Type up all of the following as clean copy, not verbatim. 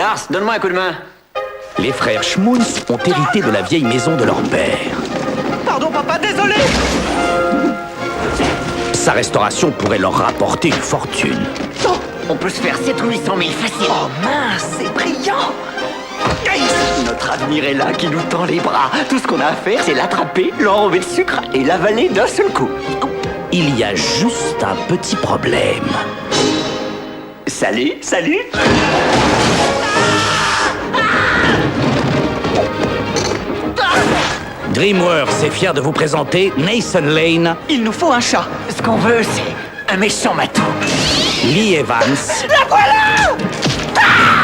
Lars, donne-moi un coup de main. Les frères Schmunz ont hérité de la vieille maison de leur père. Pardon, papa, désolé. Sa restauration pourrait leur rapporter une fortune. Oh, on peut se faire 700 ou 800 000 facile. Oh mince, c'est brillant. Notre avenir est là, qui nous tend les bras. Tout ce qu'on a à faire, c'est l'attraper, l'enrober de sucre et l'avaler d'un seul coup. Il y a juste un petit problème. Salut, salut. DreamWorks est fier de vous présenter Nathan Lane, Il nous faut un chat. Ce qu'on veut, c'est un méchant matou. Lee Evans La voilà.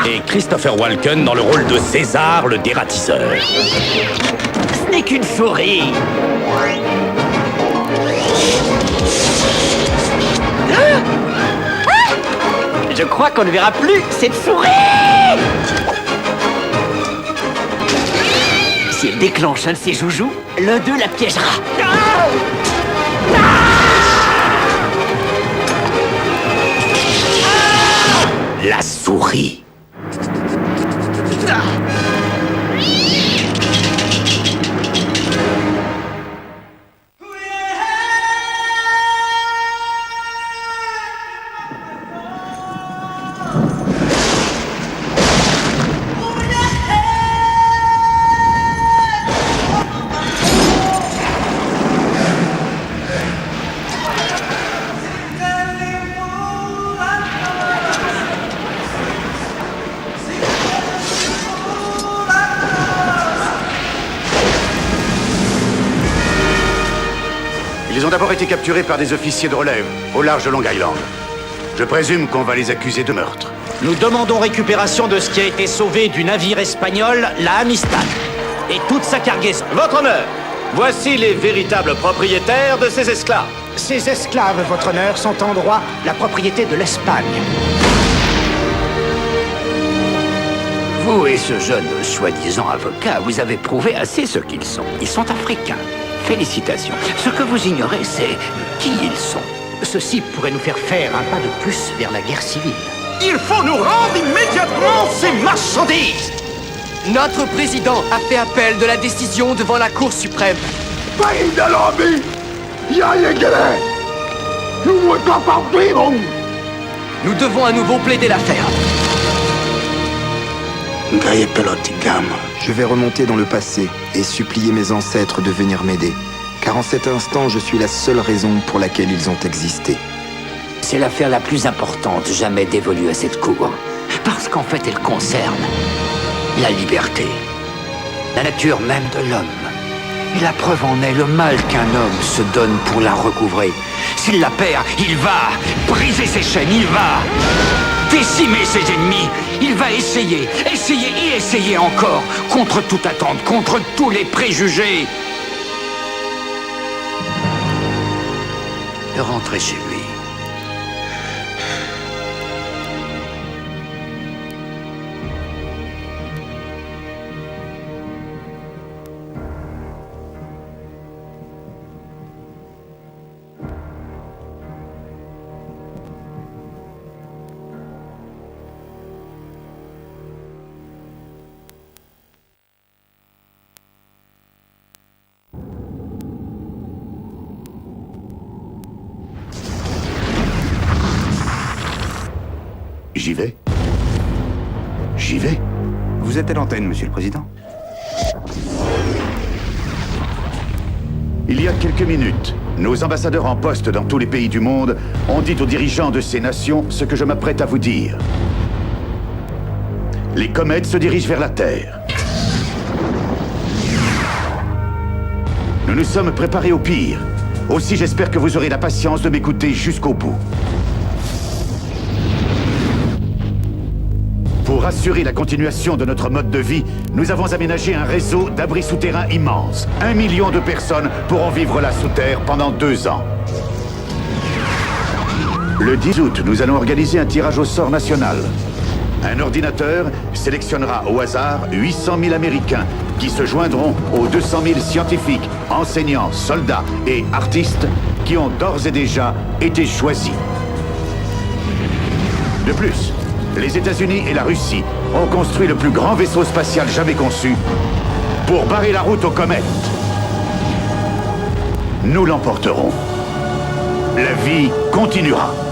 et Christopher Walken dans le rôle de César le dératiseur. Ce n'est qu'une souris. Je crois qu'on ne verra plus cette souris. Si elle déclenche un de ses joujoux, l'un d'eux la piégera. La souris. Ils ont d'abord été capturés par des officiers de relève, au large de Long Island. Je présume qu'on va les accuser de meurtre. Nous demandons récupération de ce qui a été sauvé du navire espagnol, la Amistad, et toute sa cargaison. Votre honneur, voici les véritables propriétaires de ces esclaves. Ces esclaves, votre honneur, sont en droit la propriété de l'Espagne. Vous et ce jeune soi-disant avocat, vous avez prouvé assez ce qu'ils sont. Ils sont africains. Félicitations. Ce que vous ignorez, c'est qui ils sont. Ceci pourrait nous faire faire un pas de plus vers la guerre civile. Il faut nous rendre immédiatement ces marchandises. Notre président a fait appel de la décision devant la Cour suprême. Nous devons à nouveau plaider l'affaire. Je vais remonter dans le passé et supplier mes ancêtres de venir m'aider. Car en cet instant, je suis la seule raison pour laquelle ils ont existé. C'est l'affaire la plus importante jamais dévolue à cette Cour. Parce qu'en fait, elle concerne la liberté, la nature même de l'homme. Et la preuve en est le mal qu'un homme se donne pour la recouvrer. S'il la perd, il va briser ses chaînes, il va décimer ses ennemis. Il va essayer et essayer encore, contre toute attente, contre tous les préjugés, de rentrer chez lui. J'y vais. J'y vais. Vous êtes à l'antenne, monsieur le président. Il y a quelques minutes, nos ambassadeurs en poste dans tous les pays du monde ont dit aux dirigeants de ces nations ce que je m'apprête à vous dire. Les comètes se dirigent vers la Terre. Nous nous sommes préparés au pire. Aussi, j'espère que vous aurez la patience de m'écouter jusqu'au bout. Pour assurer la continuation de notre mode de vie, nous avons aménagé un réseau d'abris souterrains immense. 1 million de personnes pourront vivre là sous terre pendant 2 ans. Le 10 août, nous allons organiser un tirage au sort national. Un ordinateur sélectionnera au hasard 800 000 Américains qui se joindront aux 200 000 scientifiques, enseignants, soldats et artistes qui ont d'ores et déjà été choisis. De plus, les États-Unis et la Russie ont construit le plus grand vaisseau spatial jamais conçu pour barrer la route aux comètes. Nous l'emporterons. La vie continuera.